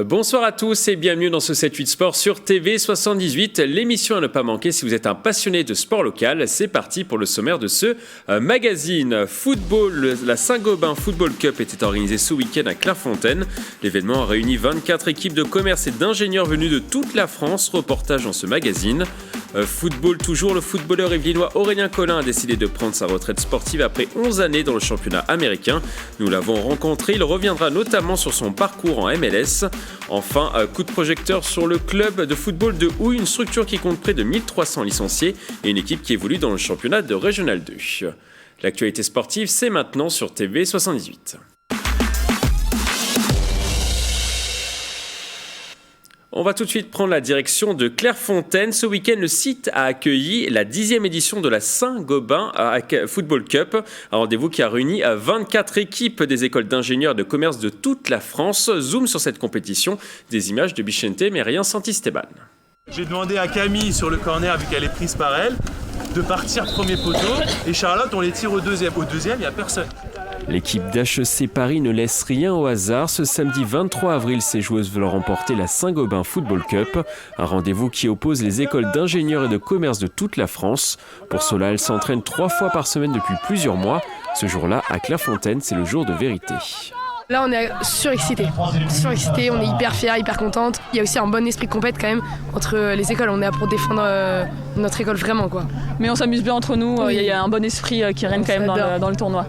Bonsoir à tous et bienvenue dans ce 7-8 Sport sur TV78, l'émission à ne pas manquer si vous êtes un passionné de sport local. C'est parti pour le sommaire de ce magazine. Football, la Saint-Gobain Football Cup était organisée ce week-end à Clairefontaine. L'événement a réuni 24 équipes de commerce et d'ingénieurs venus de toute la France. Reportage dans ce magazine. Football toujours, le footballeur yvelinois Aurélien Collin a décidé de prendre sa retraite sportive après 11 années dans le championnat américain. Nous l'avons rencontré, il reviendra notamment sur son parcours en MLS. Enfin, coup de projecteur sur le club de football de Houille, une structure qui compte près de 1300 licenciés et une équipe qui évolue dans le championnat de Régional 2. L'actualité sportive, c'est maintenant sur TV78. On va tout de suite prendre la direction de Clairefontaine. Ce week-end, le site a accueilli la 10e édition de la Saint-Gobain Football Cup. Un rendez-vous qui a réuni 24 équipes des écoles d'ingénieurs et de commerce de toute la France. Zoom sur cette compétition, des images de Bichente Merien Santisteban. J'ai demandé à Camille sur le corner, vu qu'elle est prise par elle, de partir premier poteau. Et Charlotte, on les tire au deuxième. Au deuxième, il n'y a personne. L'équipe d'HEC Paris ne laisse rien au hasard. Ce samedi 23 avril, ses joueuses veulent remporter la Saint-Gobain Football Cup. Un rendez-vous qui oppose les écoles d'ingénieurs et de commerce de toute la France. Pour cela, elles s'entraînent 3 fois par semaine depuis plusieurs mois. Ce jour-là, à Clairefontaine, c'est le jour de vérité. Là, on est surexcités, on est hyper fiers, hyper contentes. Il y a aussi un bon esprit de compète quand même entre les écoles. On est là pour défendre notre école vraiment, quoi. Mais on s'amuse bien entre nous, il y a un bon esprit qui règne quand même dans le tournoi.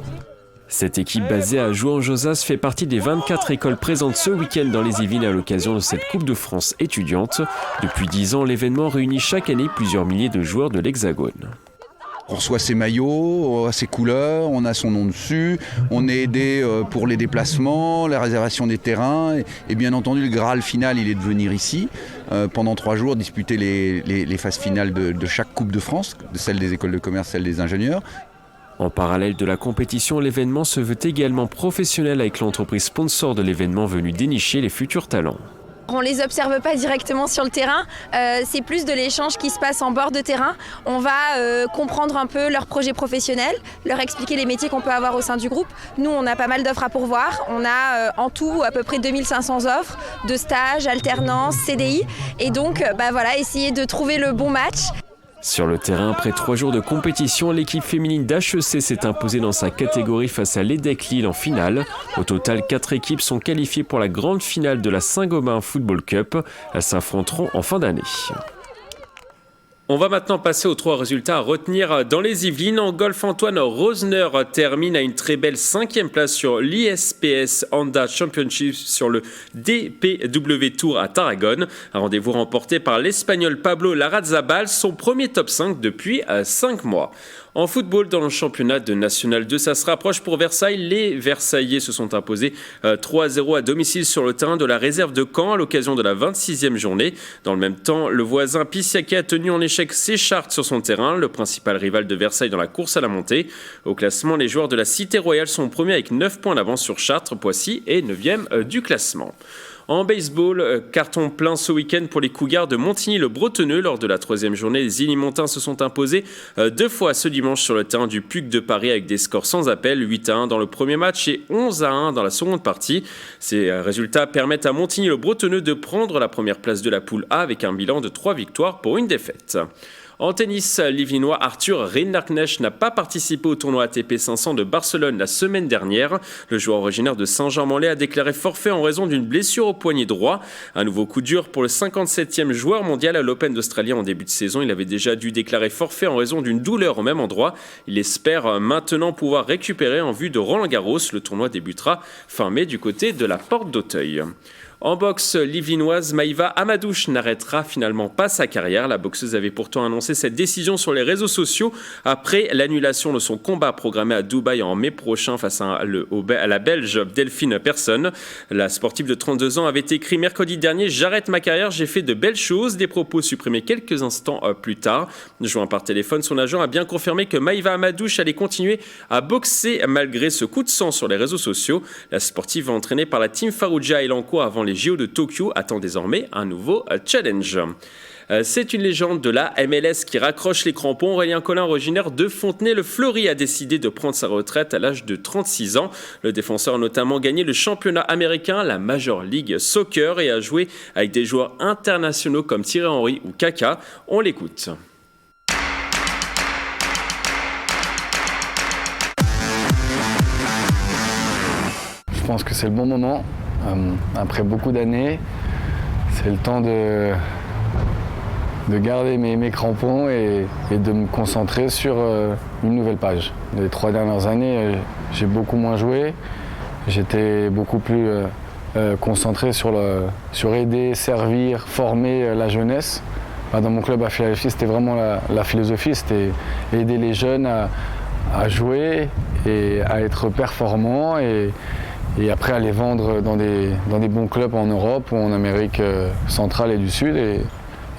Cette équipe basée à Jouan-Josas fait partie des 24 écoles présentes ce week-end dans les Yvelines à l'occasion de cette Coupe de France étudiante. Depuis 10 ans, l'événement réunit chaque année plusieurs milliers de joueurs de l'Hexagone. On reçoit ses maillots, ses couleurs, on a son nom dessus, on est aidé pour les déplacements, la réservation des terrains et bien entendu le Graal final il est de venir ici pendant 3 jours disputer les phases finales de chaque Coupe de France, celle des écoles de commerce, celle des ingénieurs. En parallèle de la compétition, l'événement se veut également professionnel avec l'entreprise sponsor de l'événement venue dénicher les futurs talents. On ne les observe pas directement sur le terrain, c'est plus de l'échange qui se passe en bord de terrain. On va comprendre un peu leurs projets professionnels, leur expliquer les métiers qu'on peut avoir au sein du groupe. Nous, on a pas mal d'offres à pourvoir. On a en tout à peu près 2500 offres de stages, alternance, CDI. Et donc, essayer de trouver le bon match. Sur le terrain, après 3 jours de compétition, l'équipe féminine d'HEC s'est imposée dans sa catégorie face à l'EDEC Lille en finale. Au total, 4 équipes sont qualifiées pour la grande finale de la Saint-Gobain Football Cup. Elles s'affronteront en fin d'année. On va maintenant passer aux 3 résultats à retenir dans les Yvelines. En golf, Antoine Rosner termine à une très belle 5e place sur l'ISPS Honda Championship sur le DPW Tour à Tarragone. Un rendez-vous remporté par l'Espagnol Pablo Larrazabal, son premier top 5 depuis 5 mois. En football, dans le championnat de National 2, ça se rapproche pour Versailles. Les Versaillais se sont imposés 3-0 à domicile sur le terrain de la réserve de Caen à l'occasion de la 26e journée. Dans le même temps, le voisin Pissiaquet a tenu en échec Séchart sur son terrain, le principal rival de Versailles dans la course à la montée. Au classement, les joueurs de la Cité Royale sont premiers avec 9 points d'avance sur Chartres, Poissy et 9e du classement. En baseball, carton plein ce week-end pour les Cougars de Montigny-le-Bretonneux. Lors de la 3e journée, les Illymontins se sont imposés 2 fois ce dimanche sur le terrain du PUC de Paris avec des scores sans appel, 8-1 dans le premier match et 11-1 dans la seconde partie. Ces résultats permettent à Montigny-le-Bretonneux de prendre la première place de la poule A avec un bilan de 3 victoires pour une défaite. En tennis, l'Yvelinois Arthur Rinderknecht n'a pas participé au tournoi ATP 500 de Barcelone la semaine dernière. Le joueur originaire de Saint-Jean-Mandé a déclaré forfait en raison d'une blessure au poignet droit. Un nouveau coup dur pour le 57e joueur mondial à l'Open d'Australie en début de saison. Il avait déjà dû déclarer forfait en raison d'une douleur au même endroit. Il espère maintenant pouvoir récupérer en vue de Roland-Garros. Le tournoi débutera fin mai du côté de la Porte d'Auteuil. En boxe, l'Yvelinoise Maïva Amadouche n'arrêtera finalement pas sa carrière. La boxeuse avait pourtant annoncé cette décision sur les réseaux sociaux après l'annulation de son combat programmé à Dubaï en mai prochain face à la Belge Delphine Persson. La sportive de 32 ans avait écrit mercredi dernier « J'arrête ma carrière, j'ai fait de belles choses », des propos supprimés quelques instants plus tard. Joint par téléphone, son agent a bien confirmé que Maïva Amadouche allait continuer à boxer malgré ce coup de sang sur les réseaux sociaux. La sportive entraînée par la team Farouja Elanco avant les JO de Tokyo attend désormais un nouveau challenge. C'est une légende de la MLS qui raccroche les crampons. Aurélien Collin, originaire de Fontenay-le-Fleury, a décidé de prendre sa retraite à l'âge de 36 ans. Le défenseur a notamment gagné le championnat américain, la Major League Soccer, et a joué avec des joueurs internationaux comme Thierry Henry ou Kaka. On l'écoute. Je pense que c'est le bon moment. Après beaucoup d'années, c'est le temps de garder mes crampons et de me concentrer sur une nouvelle page. Les 3 dernières années, j'ai beaucoup moins joué. J'étais beaucoup plus concentré sur aider, servir, former la jeunesse. Dans mon club à Philadelphie, c'était vraiment la philosophie, c'était aider les jeunes à jouer et à être performants et après à les vendre dans des bons clubs en Europe ou en Amérique centrale et du Sud. Et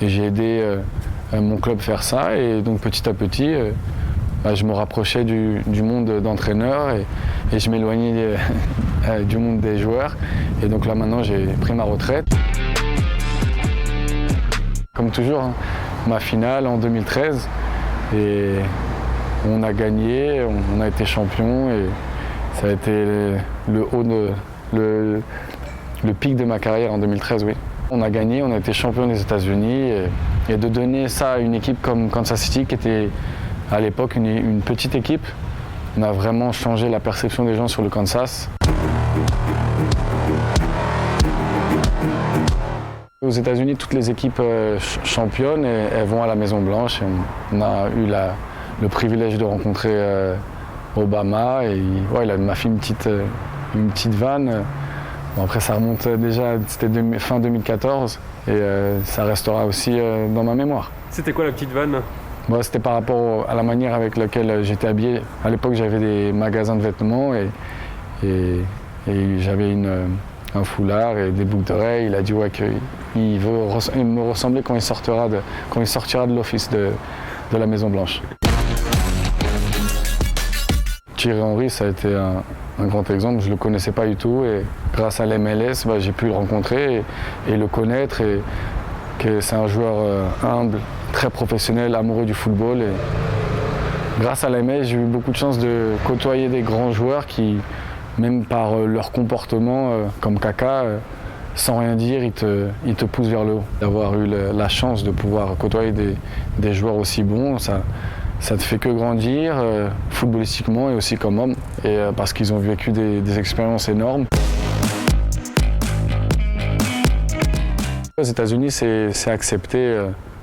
j'ai aidé mon club à faire ça et donc petit à petit, je me rapprochais du monde d'entraîneur et je m'éloignais du monde des joueurs. Et donc là maintenant j'ai pris ma retraite. Comme toujours, ma finale en 2013 et on a gagné, on a été champion et ça a été le pic de ma carrière en 2013, oui. On a gagné, on a été champion des États-Unis et de donner ça à une équipe comme Kansas City qui était à l'époque une petite équipe, on a vraiment changé la perception des gens sur le Kansas. Aux États-Unis, toutes les équipes championnes, elles vont à la Maison Blanche. On a eu le privilège de rencontrer Obama et il m'a fait une petite vanne. Bon, après ça remonte déjà, c'était fin 2014 et ça restera aussi dans ma mémoire. C'était quoi la petite vanne ? C'était par rapport à la manière avec laquelle j'étais habillé. À l'époque j'avais des magasins de vêtements et j'avais un foulard et des boucles d'oreilles. Il a dit qu'il veut me ressembler quand il sortira de l'office de la Maison Blanche. Thierry Henry, ça a été un grand exemple. Je ne le connaissais pas du tout et grâce à l'MLS, j'ai pu le rencontrer et le connaître. Et que c'est un joueur humble, très professionnel, amoureux du football. Et grâce à l'MLS, j'ai eu beaucoup de chance de côtoyer des grands joueurs qui, même par leur comportement, comme Kaka, sans rien dire, ils te poussent vers le haut. D'avoir eu la chance de pouvoir côtoyer des joueurs aussi bons, ça te fait que grandir footballistiquement et aussi comme homme, et parce qu'ils ont vécu des expériences énormes. Aux États-Unis, c'est accepté,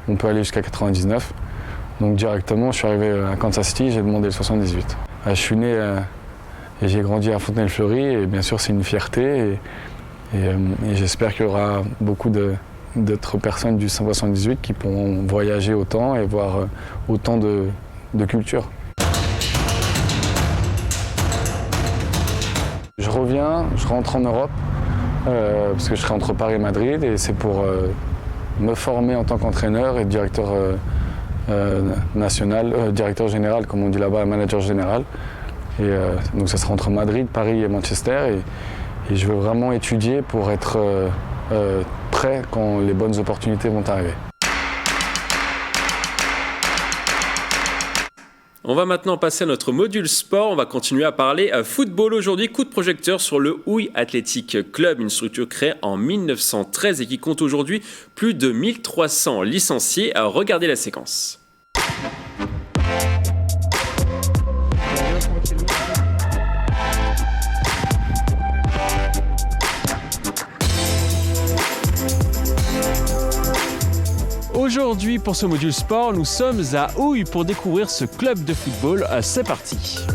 on peut aller jusqu'à 99. Donc directement, je suis arrivé à Kansas City, j'ai demandé le 78. Je suis né et j'ai grandi à Fontenay-le-Fleury, et bien sûr c'est une fierté. Et j'espère qu'il y aura beaucoup d'autres personnes du 178 qui pourront voyager autant et voir autant de culture. Je reviens, je rentre en Europe parce que je serai entre Paris et Madrid et c'est pour me former en tant qu'entraîneur et directeur national, directeur général comme on dit là-bas, manager général. Et donc ça sera entre Madrid, Paris et Manchester et je veux vraiment étudier pour être prêt quand les bonnes opportunités vont arriver. On va maintenant passer à notre module sport. On va continuer à parler football aujourd'hui. Coup de projecteur sur le Houille Athletic Club, une structure créée en 1913 et qui compte aujourd'hui plus de 1300 licenciés. Regardez la séquence. Aujourd'hui, pour ce module sport, nous sommes à Houille pour découvrir ce club de football. C'est parti.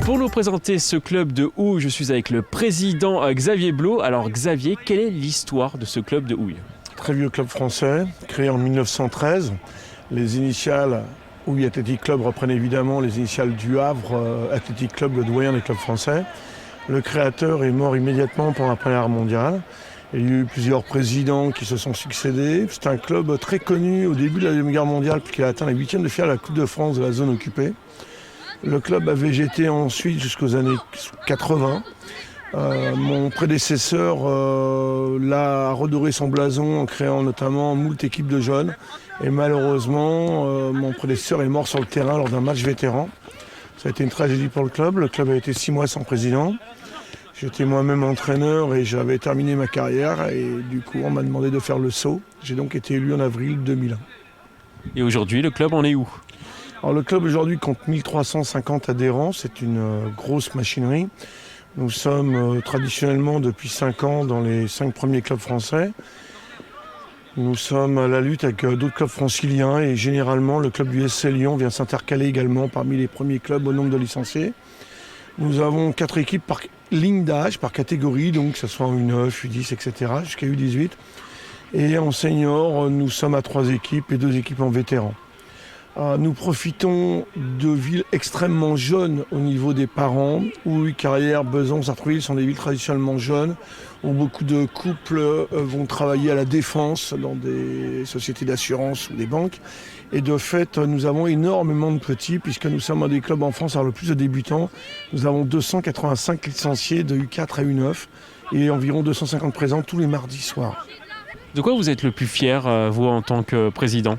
Pour nous présenter ce club de Houille, je suis avec le président Xavier Blot. Alors Xavier, quelle est l'histoire de ce club de Houille ? Très vieux club français, créé en 1913. Les initiales Houille Athletic Club reprennent évidemment les initiales du Havre Athletic Club, le doyen des clubs français. Le créateur est mort immédiatement pendant la Première Guerre mondiale. Il y a eu plusieurs présidents qui se sont succédés. C'est un club très connu au début de la Deuxième Guerre mondiale puisqu'il a atteint la 8e de finale de la Coupe de France de la zone occupée. Le club a végété ensuite jusqu'aux années 80. Mon prédécesseur a redoré son blason en créant notamment moult équipes de jeunes. Et malheureusement, mon prédécesseur est mort sur le terrain lors d'un match vétéran. Ça a été une tragédie pour le club. Le club a été 6 mois sans président. J'étais moi-même entraîneur et j'avais terminé ma carrière. Et du coup, on m'a demandé de faire le saut. J'ai donc été élu en avril 2001. Et aujourd'hui, le club en est où ? Alors, le club aujourd'hui compte 1350 adhérents. C'est une grosse machinerie. Nous sommes traditionnellement depuis 5 ans dans les 5 premiers clubs français. Nous sommes à la lutte avec d'autres clubs franciliens et généralement le club du SC Lyon vient s'intercaler également parmi les premiers clubs au nombre de licenciés. Nous avons 4 équipes par ligne d'âge, par catégorie, donc que ce soit en U9, U10, etc., jusqu'à U18. Et en senior, nous sommes à 3 équipes et 2 équipes en vétérans. Nous profitons de villes extrêmement jeunes au niveau des parents. Houille, Carrière, Besançon, Sartrouville sont des villes traditionnellement jeunes où beaucoup de couples vont travailler à la défense dans des sociétés d'assurance ou des banques. Et de fait, nous avons énormément de petits puisque nous sommes un des clubs en France avec le plus de débutants. Nous avons 285 licenciés de U4 à U9 et environ 250 présents tous les mardis soirs. De quoi vous êtes le plus fier, vous, en tant que président ?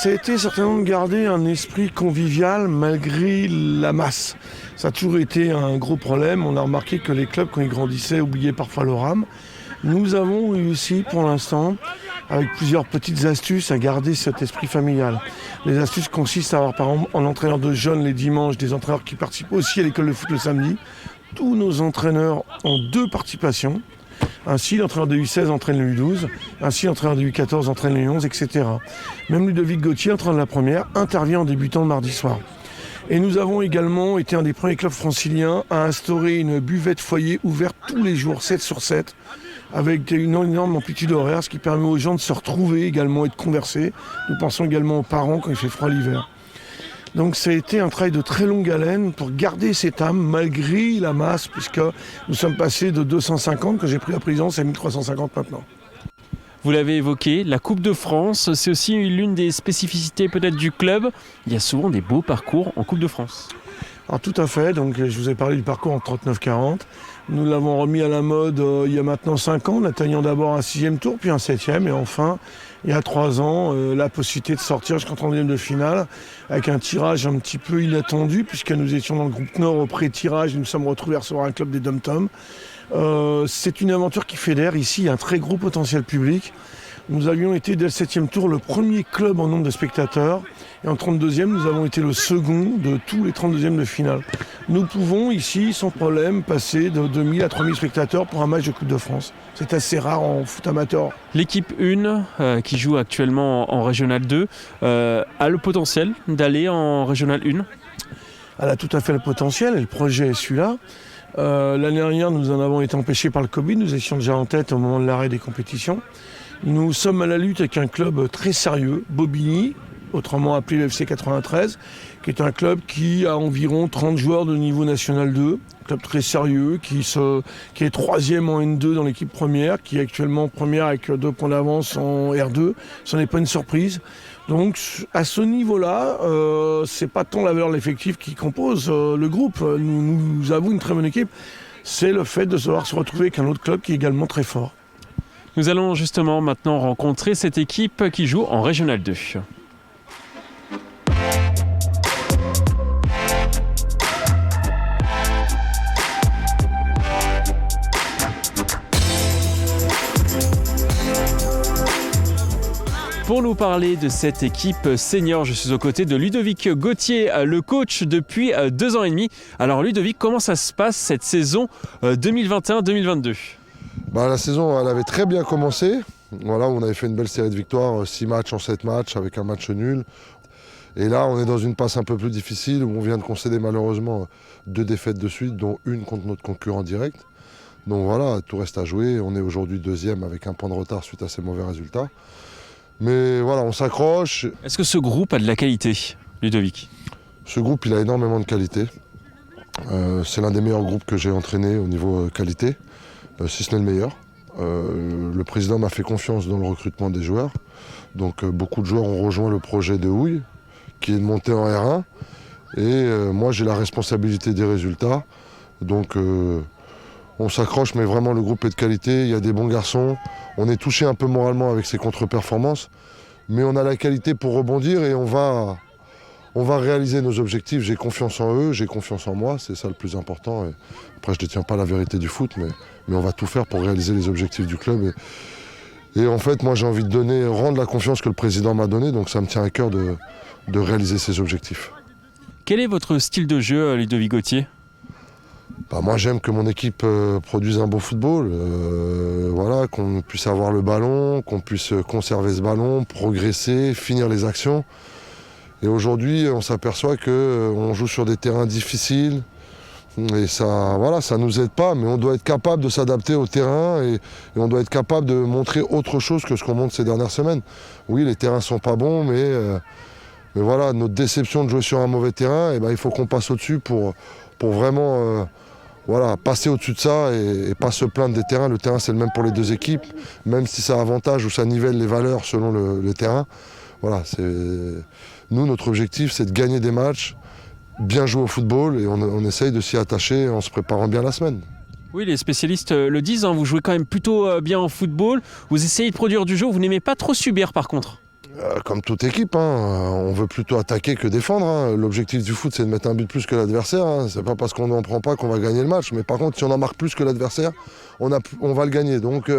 Ça a été certainement de garder un esprit convivial malgré la masse. Ça a toujours été un gros problème. On a remarqué que les clubs, quand ils grandissaient, oubliaient parfois leur âme. Nous avons réussi pour l'instant, avec plusieurs petites astuces, à garder cet esprit familial. Les astuces consistent à avoir par exemple en entraîneur de jeunes les dimanches, des entraîneurs qui participent aussi à l'école de foot le samedi. Tous nos entraîneurs ont 2 participations. Ainsi, l'entraîneur de U16 entraîne le U12, ainsi l'entraîneur de U14 entraîne le U11, etc. Même Ludovic Gauthier, entraîneur de la première, intervient en débutant le mardi soir. Et nous avons également été un des premiers clubs franciliens à instaurer une buvette foyer ouverte tous les jours, 7 sur 7, avec une énorme amplitude horaire, ce qui permet aux gens de se retrouver également et de converser. Nous pensons également aux parents quand il fait froid l'hiver. Donc ça a été un travail de très longue haleine pour garder cette âme malgré la masse, puisque nous sommes passés de 250, quand j'ai pris la présidence, à 1350 maintenant. Vous l'avez évoqué, la Coupe de France, c'est aussi l'une des spécificités peut-être du club. Il y a souvent des beaux parcours en Coupe de France. Alors tout à fait, donc je vous ai parlé du parcours en 39-40. Nous l'avons remis à la mode il y a maintenant 5 ans, en atteignant d'abord un 6e tour, puis un 7e, et enfin, il y a 3 ans, la possibilité de sortir jusqu'en 32e de finale, avec un tirage un petit peu inattendu, puisque nous étions dans le groupe Nord au pré-tirage, nous nous sommes retrouvés à recevoir un club des Dom-Tom. C'est une aventure qui fédère. Ici, il y a un très gros potentiel public. Nous avions été dès le 7e tour le premier club en nombre de spectateurs. Et en 32e, nous avons été le second de tous les 32e de finale. Nous pouvons ici, sans problème, passer de 2000 à 3000 spectateurs pour un match de Coupe de France. C'est assez rare en foot amateur. L'équipe 1, qui joue actuellement en Régional 2, a le potentiel d'aller en Régional 1 ? Elle a tout à fait le potentiel et le projet est celui-là. L'année dernière, nous en avons été empêchés par le Covid. Nous étions déjà en tête au moment de l'arrêt des compétitions. Nous sommes à la lutte avec un club très sérieux, Bobigny, autrement appelé le FC 93, qui est un club qui a environ 30 joueurs de niveau national 2. Club très sérieux, qui est 3e en N2 dans l'équipe première, qui est actuellement première avec 2 points d'avance en R2. Ce n'est pas une surprise. Donc à ce niveau-là, c'est pas tant la valeur de l'effectif qui compose le groupe. Nous avons une très bonne équipe. C'est le fait de savoir se retrouver avec un autre club qui est également très fort. Nous allons justement maintenant rencontrer cette équipe qui joue en Régional 2. Pour nous parler de cette équipe senior, je suis aux côtés de Ludovic Gauthier, le coach depuis 2 ans et demi. Alors Ludovic, comment ça se passe cette saison 2021-2022 ? La saison elle avait très bien commencé. Voilà, on avait fait une belle série de victoires, 6 matchs en 7 matchs avec un match nul. Et là on est dans une passe un peu plus difficile où on vient de concéder malheureusement 2 défaites de suite, dont une contre notre concurrent direct. Donc voilà, tout reste à jouer. On est aujourd'hui 2e avec un point de retard suite à ces mauvais résultats. Mais voilà, on s'accroche. Est-ce que ce groupe a de la qualité, Ludovic ? Ce groupe, il a énormément de qualité. C'est l'un des meilleurs groupes que j'ai entraîné au niveau qualité, si ce n'est le meilleur. Le président m'a fait confiance dans le recrutement des joueurs. Donc beaucoup de joueurs ont rejoint le projet de Houille, qui est de monter en R1. Et moi, j'ai la responsabilité des résultats. Donc, on s'accroche, mais vraiment, le groupe est de qualité. Il y a des bons garçons. On est touché un peu moralement avec ces contre-performances. Mais on a la qualité pour rebondir et on va réaliser nos objectifs. J'ai confiance en eux, j'ai confiance en moi. C'est ça le plus important. Et après, je ne détiens pas la vérité du foot, mais on va tout faire pour réaliser les objectifs du club. Et en fait, moi, j'ai envie de rendre la confiance que le président m'a donnée. Donc, ça me tient à cœur de réaliser ces objectifs. Quel est votre style de jeu, Ludovic Gauthier ? Moi, j'aime que mon équipe produise un beau football, voilà, qu'on puisse avoir le ballon, qu'on puisse conserver ce ballon, progresser, finir les actions. Et aujourd'hui, on s'aperçoit qu'on joue sur des terrains difficiles et ça nous aide pas, mais on doit être capable de s'adapter au terrain et on doit être capable de montrer autre chose que ce qu'on montre ces dernières semaines. Oui, les terrains sont pas bons, mais voilà, notre déception de jouer sur un mauvais terrain, il faut qu'on passe au-dessus pour vraiment passer au-dessus de ça et pas se plaindre des terrains. Le terrain, c'est le même pour les deux équipes, même si ça avantage ou ça nivelle les valeurs selon le terrain. Voilà, nous, notre objectif, c'est de gagner des matchs, bien jouer au football et on essaye de s'y attacher en se préparant bien la semaine. Oui, les spécialistes le disent, vous jouez quand même plutôt bien au football, vous essayez de produire du jeu, vous n'aimez pas trop subir par contre. Comme toute équipe, on veut plutôt attaquer que défendre. L'objectif du foot, c'est de mettre un but plus que l'adversaire. C'est pas parce qu'on n'en prend pas qu'on va gagner le match. Mais par contre, si on en marque plus que l'adversaire, on va le gagner. Donc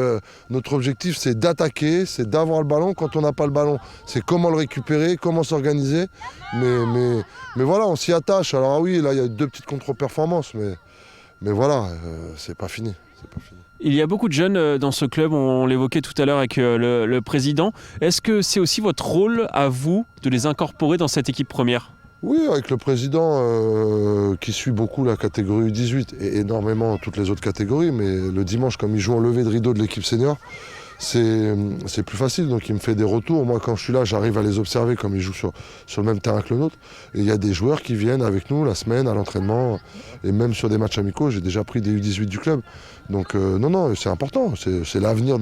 notre objectif, c'est d'attaquer, c'est d'avoir le ballon. Quand on n'a pas le ballon, c'est comment le récupérer, comment s'organiser. Mais voilà, on s'y attache. Alors oui, là, il y a 2 petites contre-performances. Mais voilà, c'est pas fini. Il y a beaucoup de jeunes dans ce club, on l'évoquait tout à l'heure avec le président. Est-ce que c'est aussi votre rôle à vous de les incorporer dans cette équipe première ? Oui, avec le président qui suit beaucoup la catégorie U18 et énormément toutes les autres catégories, mais le dimanche, comme il joue en levée de rideau de l'équipe senior, c'est plus facile, donc il me fait des retours. Moi, quand je suis là, j'arrive à les observer comme ils jouent sur le même terrain que le nôtre. Et il y a des joueurs qui viennent avec nous la semaine à l'entraînement, et même sur des matchs amicaux, j'ai déjà pris des U18 du club. Donc non, c'est important, c'est l'avenir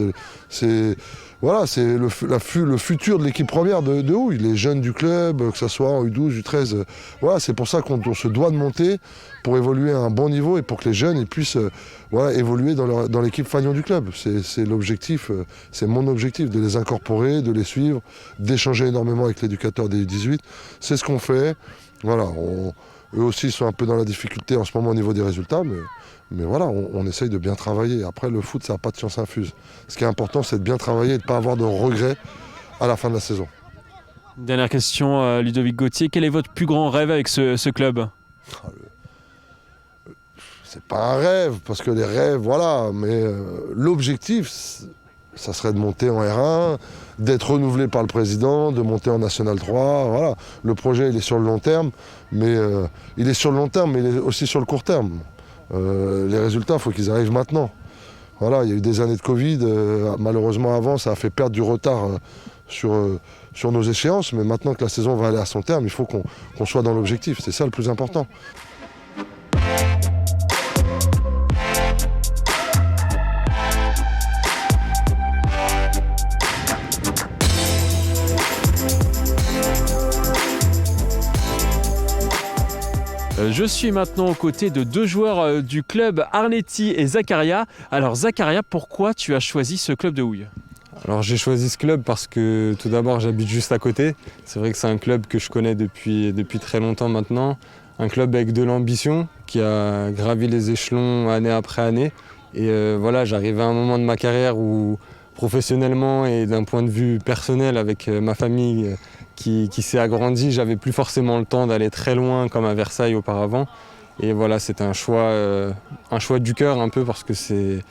c'est le futur de l'équipe première de Houille, les jeunes du club, que ce soit en U12, U13. Voilà, c'est pour ça qu'on se doit de monter pour évoluer à un bon niveau et pour que les jeunes ils puissent évoluer dans l'équipe fanion du club. C'est l'objectif, c'est mon objectif de les incorporer, de les suivre, d'échanger énormément avec l'éducateur des U18. C'est ce qu'on fait. Voilà, eux aussi sont un peu dans la difficulté en ce moment au niveau des résultats, mais voilà, on essaye de bien travailler. Après, le foot, ça n'a pas de science infuse. Ce qui est important, c'est de bien travailler et de ne pas avoir de regrets à la fin de la saison. Dernière question, Ludovic Gauthier. Quel est votre plus grand rêve avec ce club ? C'est pas un rêve, parce que les rêves, voilà. Mais l'objectif, ça serait de monter en R1, d'être renouvelé par le président, de monter en National 3. Voilà. Le projet, il est sur le long terme, mais il est aussi sur le court terme. Les résultats, il faut qu'ils arrivent maintenant. Voilà, il y a eu des années de Covid, malheureusement avant, ça a fait perdre du retard sur nos échéances, mais maintenant que la saison va aller à son terme, il faut qu'on soit dans l'objectif, c'est ça le plus important. Je suis maintenant aux côtés de 2 joueurs du club, Arnetti et Zakaria. Alors Zakaria, pourquoi tu as choisi ce club de Houille ? Alors j'ai choisi ce club parce que tout d'abord j'habite juste à côté. C'est vrai que c'est un club que je connais depuis très longtemps maintenant. Un club avec de l'ambition qui a gravi les échelons année après année. Et voilà, j'arrive à un moment de ma carrière où professionnellement et d'un point de vue personnel avec ma famille qui s'est agrandie, j'avais plus forcément le temps d'aller très loin comme à Versailles auparavant. Et voilà, c'était un choix du cœur un peu parce que c'est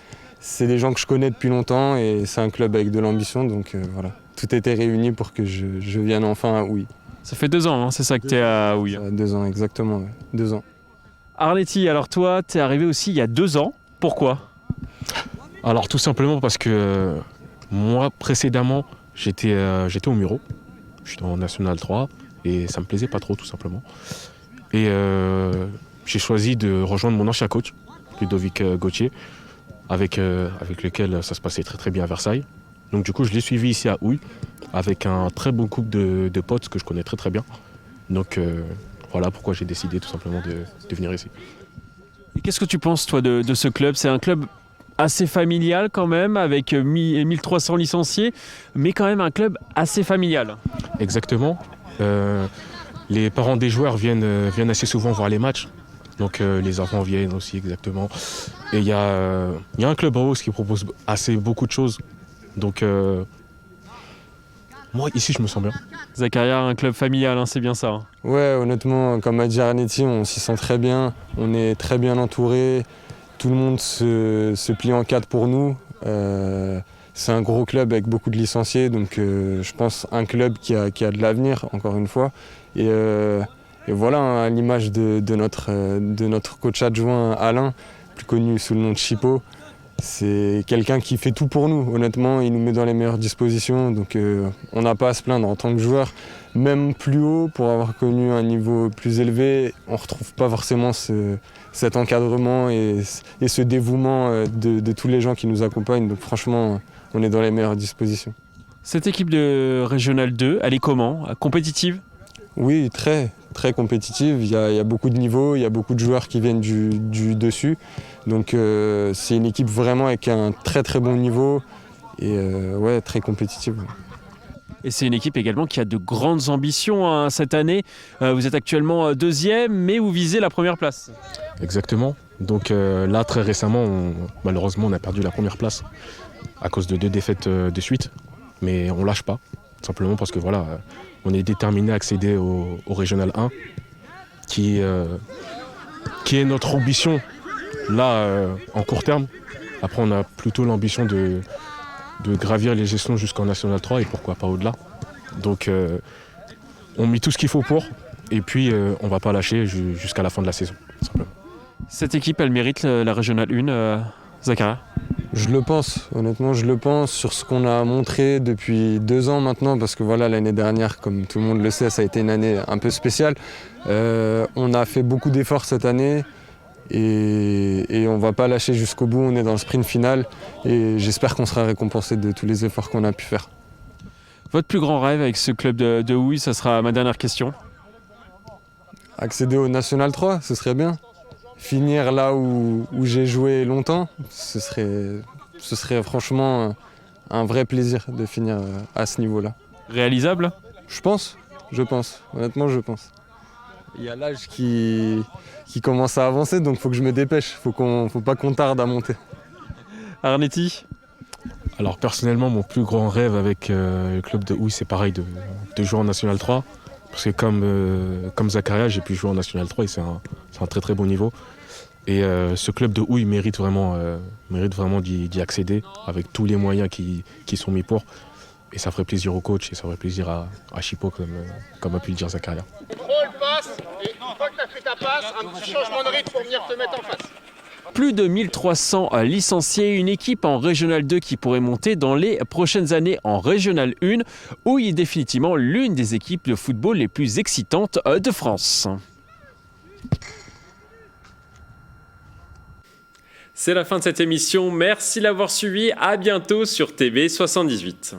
des gens que je connais depuis longtemps et c'est un club avec de l'ambition. Donc voilà, tout était réuni pour que je vienne enfin à Houille. Ça fait 2 ans, hein, c'est ça que tu es à Houille ? 2 ans, exactement, ouais. 2 ans. Arnetti, alors toi, tu es arrivé aussi il y a 2 ans. Pourquoi ? Alors tout simplement parce que moi, précédemment, j'étais au Muro. J'étais en National 3 et ça me plaisait pas trop, tout simplement. Et j'ai choisi de rejoindre mon ancien coach, Ludovic Gauthier, avec lequel ça se passait très très bien à Versailles. Donc du coup, je l'ai suivi ici à Houille, avec un très bon couple de potes que je connais très très bien. Donc voilà pourquoi j'ai décidé tout simplement de venir ici. Et qu'est-ce que tu penses, toi, de ce club? C'est un club assez familial quand même, avec 1300 licenciés, mais quand même un club assez familial. Exactement. Les parents des joueurs viennent assez souvent voir les matchs. Donc les enfants viennent aussi, exactement. Et il y a un club rose qui propose beaucoup de choses. Donc moi, ici, je me sens bien. Zakaria, un club familial, hein, c'est bien ça. Hein. Ouais, honnêtement, comme a dit Arnetti, on s'y sent très bien. On est très bien entouré. Tout le monde se plie en quatre pour nous. C'est un gros club avec beaucoup de licenciés, donc je pense un club qui a de l'avenir, encore une fois. Et voilà, hein, à l'image de notre coach adjoint Alain, plus connu sous le nom de Chipo. C'est quelqu'un qui fait tout pour nous, honnêtement, il nous met dans les meilleures dispositions, donc on n'a pas à se plaindre en tant que joueur. Même plus haut, pour avoir connu un niveau plus élevé, on ne retrouve pas forcément cet encadrement et ce dévouement de tous les gens qui nous accompagnent, donc franchement, on est dans les meilleures dispositions. Cette équipe de Régional 2, elle est comment? Compétitive? Oui, très compétitive. Il y a beaucoup de niveaux, il y a beaucoup de joueurs qui viennent du dessus. Donc c'est une équipe vraiment avec un très bon niveau et ouais, très compétitive. Et c'est une équipe également qui a de grandes ambitions hein, cette année. Vous êtes actuellement deuxième, mais vous visez la première place. Exactement. Donc là, très récemment, malheureusement, on a perdu la première place à cause de 2 défaites de suite. Mais on lâche pas, simplement parce que voilà, on est déterminé à accéder au Régional 1, qui est notre ambition là en court terme. Après, on a plutôt l'ambition de gravir les échelons jusqu'en National 3 et pourquoi pas au-delà. Donc on met tout ce qu'il faut pour et puis on va pas lâcher jusqu'à la fin de la saison, simplement. Cette équipe, elle mérite la Régionale 1, Zakaria? Je le pense, honnêtement je le pense, sur ce qu'on a montré depuis 2 ans maintenant, parce que voilà, l'année dernière, comme tout le monde le sait, ça a été une année un peu spéciale. On a fait beaucoup d'efforts cette année et on ne va pas lâcher jusqu'au bout, on est dans le sprint final et j'espère qu'on sera récompensé de tous les efforts qu'on a pu faire. Votre plus grand rêve avec ce club de Houille, ça sera ma dernière question. Accéder au National 3, ce serait bien. Finir là où j'ai joué longtemps, ce serait franchement un vrai plaisir de finir à ce niveau-là. Réalisable? Je pense, honnêtement je pense. Il y a l'âge qui commence à avancer, donc il faut que je me dépêche, faut pas qu'on tarde à monter. Arnetti? Alors personnellement, mon plus grand rêve avec le club de Houille, c'est pareil, de jouer en National 3. Parce que comme Zakaria, j'ai pu jouer en National 3 et c'est un très bon niveau. Et ce club de Houille mérite vraiment d'y accéder avec tous les moyens qui sont mis pour. Et ça ferait plaisir au coach et ça ferait plaisir à Chipo comme a pu le dire Zakaria. Contrôle, passe, et une fois que tu as fait ta passe, un petit changement de rythme pour venir te mettre en face. Plus de 1300 licenciés, une équipe en Régional 2 qui pourrait monter dans les prochaines années en Régional 1, où il est définitivement l'une des équipes de football les plus excitantes de France. C'est la fin de cette émission, merci de l'avoir suivi, à bientôt sur TV78.